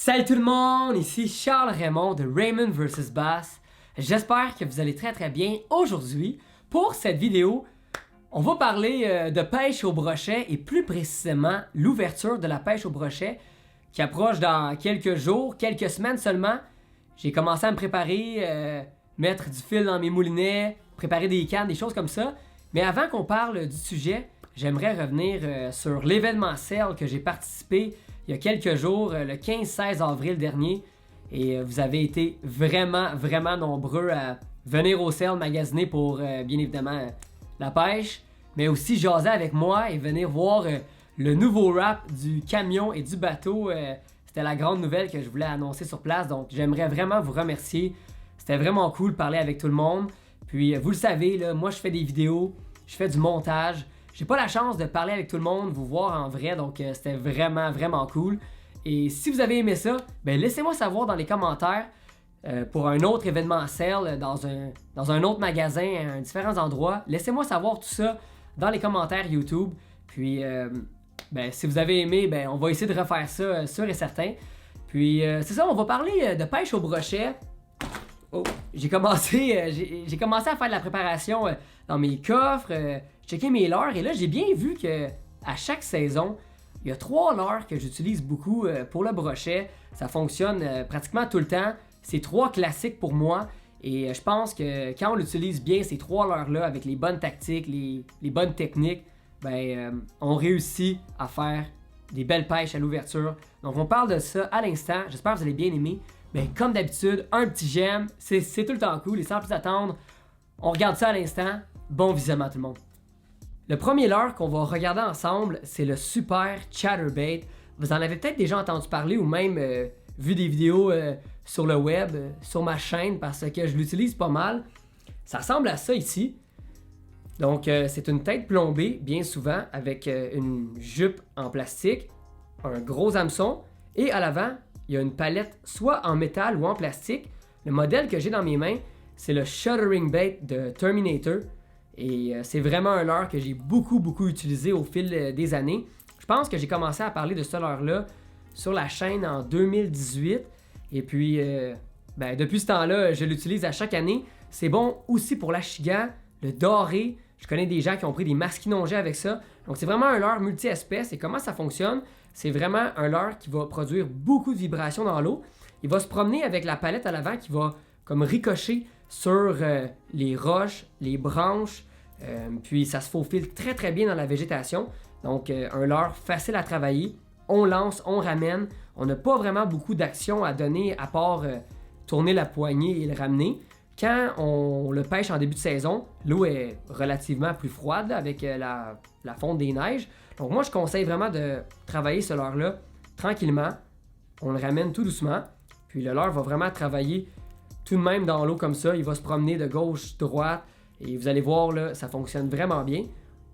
Salut tout le monde, ici Charles Raymond de Raymond vs Bass. J'espère que vous allez très bien aujourd'hui. Pour cette vidéo, on va parler de pêche au brochet et plus précisément l'ouverture de la pêche au brochet qui approche dans quelques jours, quelques semaines seulement. J'ai commencé à me préparer, mettre du fil dans mes moulinets, préparer des cannes, des choses comme ça. Mais avant qu'on parle du sujet, j'aimerais revenir sur l'événementiel que j'ai participé il y a quelques jours, le 15-16 avril dernier. Et vous avez été vraiment nombreux à venir au CERN magasiner pour, bien évidemment, la pêche. Mais aussi jaser avec moi et venir voir le nouveau wrap du camion et du bateau. C'était la grande nouvelle que je voulais annoncer sur place. Donc j'aimerais vraiment vous remercier. C'était vraiment cool de parler avec tout le monde. Puis vous le savez, là, moi je fais des vidéos, je fais du montage. J'ai pas la chance de parler avec tout le monde, vous voir en vrai, donc c'était vraiment cool. Et si vous avez aimé ça, ben laissez-moi savoir dans les commentaires pour un autre événementiel dans un autre magasin, à différents endroits. Laissez-moi savoir tout ça dans les commentaires YouTube. Puis ben, si vous avez aimé, ben, on va essayer de refaire ça, sûr et certain. Puis c'est ça, on va parler de pêche au brochet. Oh, j'ai commencé à faire de la préparation dans mes coffres, checker mes leurres et là j'ai bien vu que à chaque saison, il y a 3 leurres que j'utilise beaucoup pour le brochet. Ça fonctionne pratiquement tout le temps. C'est 3 classiques pour moi et je pense que quand on l'utilise bien, ces 3 leurres-là, avec les bonnes tactiques, les bonnes techniques, ben, on réussit à faire des belles pêches à l'ouverture. Donc on parle de ça à l'instant. J'espère que vous allez bien aimer. Ben, comme d'habitude, un petit j'aime, c'est tout le temps cool et sans plus attendre, on regarde ça à l'instant. Bon visionnement tout le monde. Le premier leurre qu'on va regarder ensemble, c'est le Super Chatterbait. Vous en avez peut-être déjà entendu parler ou même vu des vidéos sur le web, sur ma chaîne parce que je l'utilise pas mal. Ça ressemble à ça ici. Donc c'est une tête plombée bien souvent avec une jupe en plastique, un gros hameçon et à l'avant, il y a une palette soit en métal ou en plastique. Le modèle que j'ai dans mes mains, c'est le Shuttering Bait de Terminator. Et c'est vraiment un leurre que j'ai beaucoup utilisé au fil des années. Je pense que j'ai commencé à parler de ce leurre-là sur la chaîne en 2018. Et puis, ben, depuis ce temps-là, je l'utilise à chaque année. C'est bon aussi pour l'achigan, le doré. Je connais des gens qui ont pris des masquinongés avec ça. Donc c'est vraiment un leurre multi-espèces. Et comment ça fonctionne? C'est vraiment un leurre qui va produire beaucoup de vibrations dans l'eau. Il va se promener avec la palette à l'avant qui va comme ricocher sur les roches, les branches. Puis ça se faufile très bien dans la végétation. Donc un leurre facile à travailler. On lance, on ramène. On n'a pas vraiment beaucoup d'action à donner à part tourner la poignée et le ramener. Quand on le pêche en début de saison, l'eau est relativement plus froide avec la fonte des neiges. Donc moi, je conseille vraiment de travailler ce leurre-là tranquillement. On le ramène tout doucement. Puis le leurre va vraiment travailler tout de même dans l'eau comme ça. Il va se promener de gauche, droite. Et vous allez voir, là, ça fonctionne vraiment bien.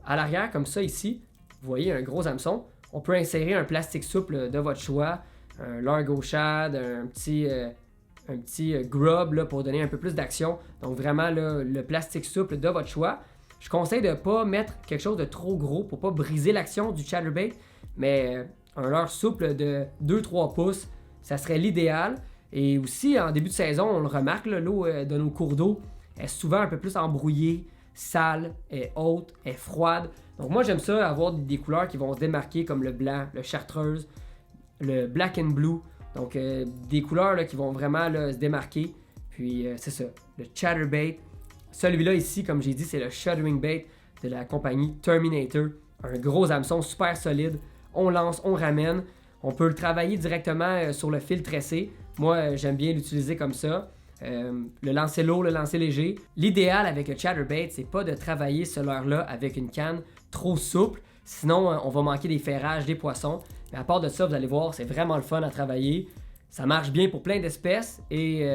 À l'arrière, comme ça ici, vous voyez un gros hameçon. On peut insérer un plastique souple de votre choix. Un leurre gauchade, un petit grub là, pour donner un peu plus d'action. Donc vraiment là, le plastique souple de votre choix. Je conseille de ne pas mettre quelque chose de trop gros pour ne pas briser l'action du chatterbait. Mais un leurre souple de 2-3 pouces, ça serait l'idéal. Et aussi, en début de saison, on le remarque, là, l'eau de nos cours d'eau est souvent un peu plus embrouillée, sale, est haute, est froide. Donc moi, j'aime ça, avoir des couleurs qui vont se démarquer comme le blanc, le chartreuse, le black and blue. Donc des couleurs là, qui vont vraiment là, se démarquer. Puis c'est ça, le chatterbait. Celui-là ici, comme j'ai dit, c'est le Shuttering Bait de la compagnie Terminator. Un gros hameçon super solide. On lance, on ramène. On peut le travailler directement sur le fil tressé. Moi, j'aime bien l'utiliser comme ça. Le lancer lourd, le lancer léger. L'idéal avec le chatterbait, c'est pas de travailler ce leurre-là avec une canne trop souple. Sinon, on va manquer des ferrages, des poissons. Mais à part de ça, vous allez voir, c'est vraiment le fun à travailler. Ça marche bien pour plein d'espèces et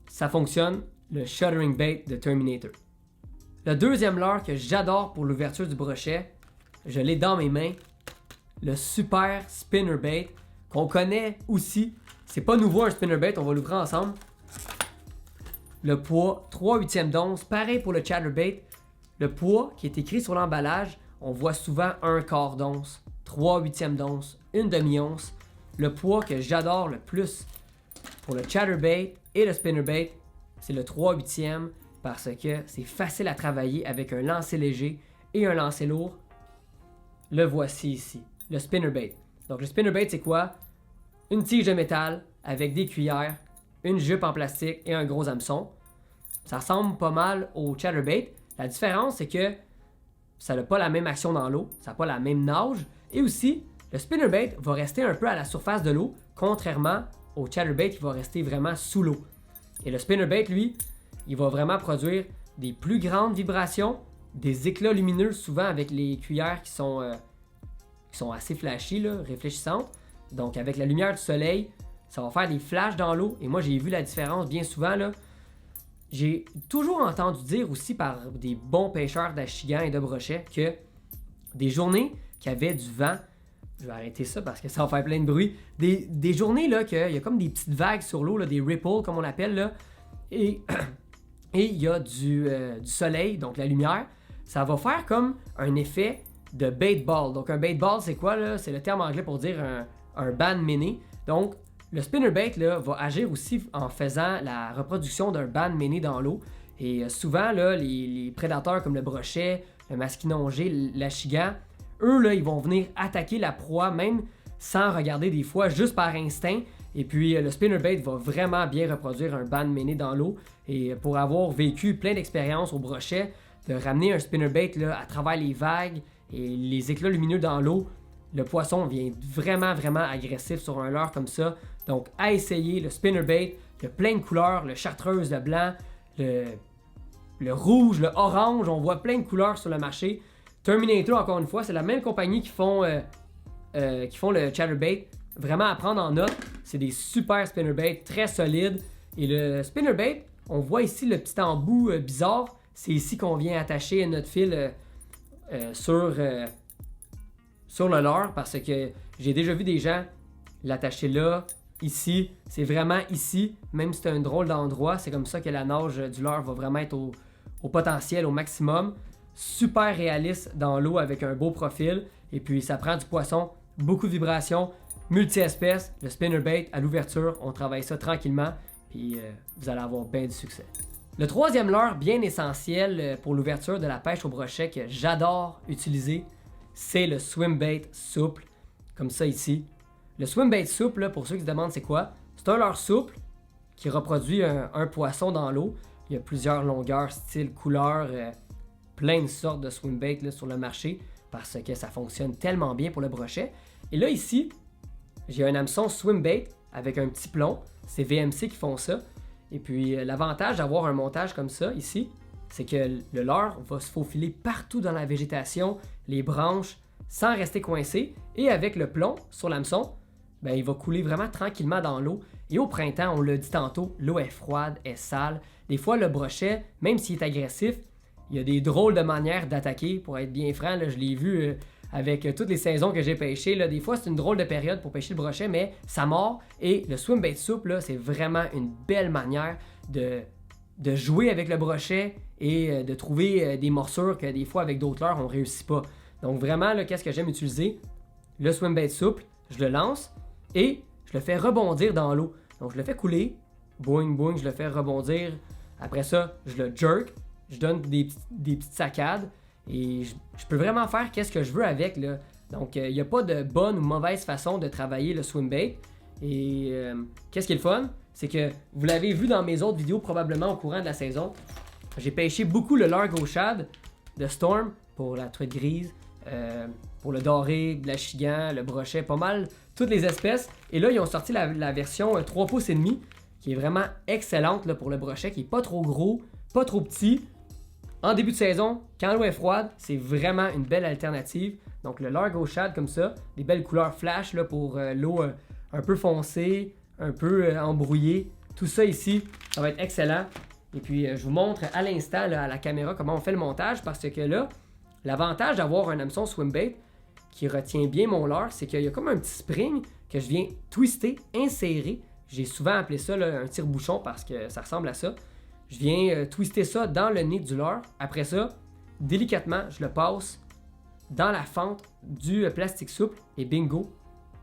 ça fonctionne. Le Shuttering Bait de Terminator. Le deuxième leurre que j'adore pour l'ouverture du brochet, je l'ai dans mes mains, le Super Spinnerbait, qu'on connaît aussi. C'est pas nouveau un spinnerbait, on va l'ouvrir ensemble. Le poids, 3/8 d'once, pareil pour le chatterbait. Le poids qui est écrit sur l'emballage, on voit souvent 1/4 d'once, 3/8 d'once, 1/2 once. le poids que j'adore le plus pour le chatterbait et le spinnerbait, c'est le 3/8e parce que c'est facile à travailler avec un lancer léger et un lancer lourd. Le voici ici, le spinnerbait. Donc le spinnerbait, c'est quoi? Une tige de métal avec des cuillères, une jupe en plastique et un gros hameçon. Ça ressemble pas mal au chatterbait. La différence, c'est que ça n'a pas la même action dans l'eau, ça n'a pas la même nage. Et aussi, le spinnerbait va rester un peu à la surface de l'eau, contrairement au chatterbait qui va rester vraiment sous l'eau. Et le spinnerbait, lui, il va vraiment produire des plus grandes vibrations, des éclats lumineux, souvent avec les cuillères qui sont assez flashy, là, réfléchissantes. Donc avec la lumière du soleil, ça va faire des flashs dans l'eau. Et moi, j'ai vu la différence bien souvent, là. J'ai toujours entendu dire aussi par des bons pêcheurs d'Achigan et de Brochet que des journées qui avaient du vent, je vais arrêter ça parce que ça va faire plein de bruit, des journées là qu'il y a comme des petites vagues sur l'eau, là, des ripples comme on appelle, là, et il y a du soleil, donc la lumière, ça va faire comme un effet de bait ball. Donc un bait ball, c'est quoi là? C'est le terme anglais pour dire un band méné. Donc le spinnerbait là, va agir aussi en faisant la reproduction d'un band méné dans l'eau. Et souvent, là, les prédateurs comme le brochet, le masquinongé, l'achigan, eux, là, ils vont venir attaquer la proie même sans regarder des fois, juste par instinct. Et puis le spinnerbait va vraiment bien reproduire un band méné dans l'eau. Et pour avoir vécu plein d'expériences au brochet, de ramener un spinnerbait là, à travers les vagues et les éclats lumineux dans l'eau, le poisson vient vraiment, vraiment agressif sur un leurre comme ça. Donc, à essayer, le spinnerbait, il y a plein de couleurs, le chartreuse, le blanc, le rouge, le orange, on voit plein de couleurs sur le marché. Terminator, encore une fois, c'est la même compagnie qui font le chatterbait. Vraiment à prendre en note, c'est des super spinnerbaits, très solides. Et le spinnerbait, on voit ici le petit embout bizarre, c'est ici qu'on vient attacher notre fil sur le leurre, parce que j'ai déjà vu des gens l'attacher là, ici, c'est vraiment ici, même si c'est un drôle d'endroit, c'est comme ça que la nage du leurre va vraiment être au potentiel, au maximum. Super réaliste dans l'eau avec un beau profil, et puis ça prend du poisson, beaucoup de vibrations, multi-espèces, le spinnerbait à l'ouverture, on travaille ça tranquillement, puis vous allez avoir bien du succès. Le troisième leurre bien essentiel pour l'ouverture de la pêche au brochet que j'adore utiliser, c'est le swimbait souple, comme ça ici. Le swimbait souple, là, pour ceux qui se demandent c'est quoi, c'est un leurre souple qui reproduit un poisson dans l'eau. Il y a plusieurs longueurs, styles, couleurs, plein de sortes de swimbait là, sur le marché parce que ça fonctionne tellement bien pour le brochet. Et là ici, j'ai un hameçon swimbait avec un petit plomb. C'est VMC qui font ça. Et puis l'avantage d'avoir un montage comme ça ici, c'est que le leurre va se faufiler partout dans la végétation, les branches, sans rester coincé. Et avec le plomb sur l'hameçon, ben, il va couler vraiment tranquillement dans l'eau. Et au printemps, on l'a dit tantôt, l'eau est froide, est sale. Des fois, le brochet, même s'il est agressif, il y a des drôles de manières d'attaquer. Pour être bien franc, là, je l'ai vu avec toutes les saisons que j'ai pêchées. Là, des fois, c'est une drôle de période pour pêcher le brochet, mais ça mord. Et le swimbait souple, là, c'est vraiment une belle manière de jouer avec le brochet et de trouver des morsures que des fois, avec d'autres leurres, on ne réussit pas. Donc vraiment, là, qu'est-ce que j'aime utiliser? Le swimbait souple, je le lance et je le fais rebondir dans l'eau. Donc je le fais couler, boing, boing, je le fais rebondir. Après ça, je le jerk, je donne des petites saccades et je peux vraiment faire qu'est-ce que je veux avec, là. Donc il n'y a pas de bonne ou mauvaise façon de travailler le swimbait. Et qu'est-ce qui est le fun? C'est que vous l'avez vu dans mes autres vidéos probablement au courant de la saison. J'ai pêché beaucoup le leurre gauchade de Storm pour la truite grise, pour le doré, l'achigan, le brochet, pas mal toutes les espèces. Et là, ils ont sorti la version 3 pouces et demi qui est vraiment excellente là, pour le brochet, qui est pas trop gros, pas trop petit. En début de saison, quand l'eau est froide, c'est vraiment une belle alternative. Donc le leurre gauchade comme ça, des belles couleurs flash là, pour l'eau un peu foncée, un peu embrouillée. Tout ça ici, ça va être excellent. Et puis je vous montre à l'instant là, à la caméra comment on fait le montage, parce que là, l'avantage d'avoir un hameçon swimbait qui retient bien mon leurre, c'est qu'il y a comme un petit spring que je viens twister, insérer. J'ai souvent appelé ça là, un tire-bouchon parce que ça ressemble à ça. Je viens twister ça dans le nez du leurre. Après ça, délicatement, je le passe dans la fente du plastique souple et bingo,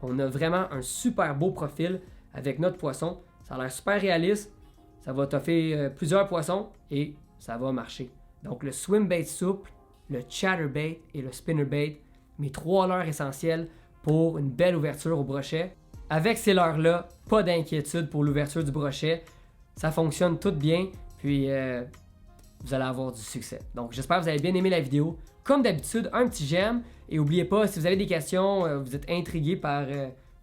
On a vraiment un super beau profil avec notre poisson. Ça a l'air super réaliste. Ça va toffer plusieurs poissons et ça va marcher. Donc le swim bait souple, le chatterbait et le spinnerbait, mes 3 leurres essentiels pour une belle ouverture au brochet. Avec ces leurres-là, pas d'inquiétude pour l'ouverture du brochet. Ça fonctionne tout bien, puis vous allez avoir du succès. Donc j'espère que vous avez bien aimé la vidéo. Comme d'habitude, un petit j'aime. Et n'oubliez pas, si vous avez des questions, vous êtes intrigué par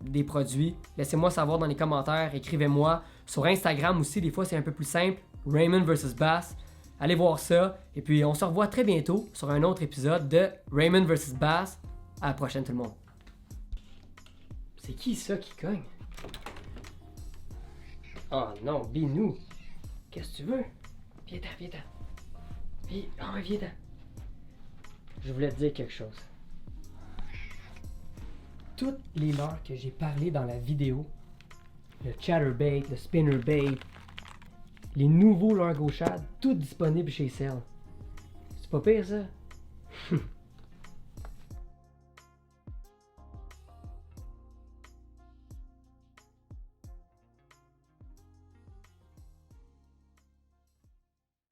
des produits, laissez-moi savoir dans les commentaires, écrivez-moi. Sur Instagram aussi, des fois c'est un peu plus simple, Raymond vs Bass. Allez voir ça. Et puis on se revoit très bientôt sur un autre épisode de Raymond vs Bass. À la prochaine tout le monde. C'est qui ça qui cogne? Oh non, Binou. Qu'est-ce que tu veux? Viens-t'en, viens-t'en. Viens-t'en. Je voulais te dire quelque chose. Toutes les leurres que j'ai parlé dans la vidéo, le chatterbait, le spinnerbait, les nouveaux leurres gauchades, tout disponible chez Cell. C'est pas pire ça?